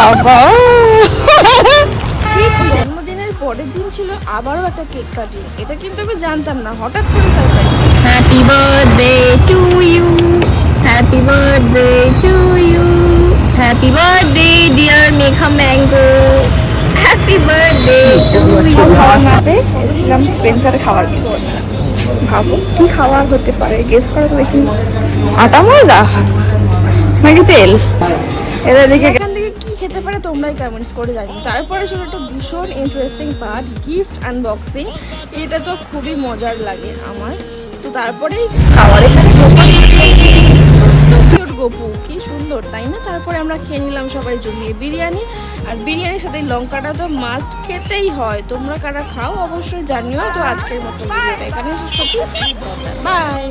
বাবা ঠিক জন্মদিনের পরের দিন ছিল আবারও একটা কেক কাটিং। এটা কিন্তু আমি জানতাম না, হঠাৎ করে surprise. Happy birthday to you, happy birthday to you, happy birthday dear Megha mango, happy birthday to you. খাওয়ার নাতে এসেছিলাম স্পেন্সারে খাবার খেতে। ভাবো কি খাবার হতে পারে, গেস করো তো দেখি। আটা ময়দা নাকি তেল? এদের দিকে এখান থেকে কি খেতে পারে তোমরাই কমেন্টস করে জানিও। তারপরে ছিল একটা ভীষণ ইন্টারেস্টিং পার্ট, গিফট আনবক্সিং। এটা তো খুবই মজার লাগে আমার। তো তারপরেই খাবার এখানে কিউট গপু, কি সুন্দর তাই না? তারপরে আমরা খেয়ে নিলাম সবাই জমিয়ে বিরিয়ানি। আর বিরিয়ানির সাথে লঙ্কাটা তো মাস্ট খেতেই হয়। তোমরা কারা খাও অবশ্যই জানিও। তো আজকের মতো ভিডিওটা এখানে শেষ করছি। বাই।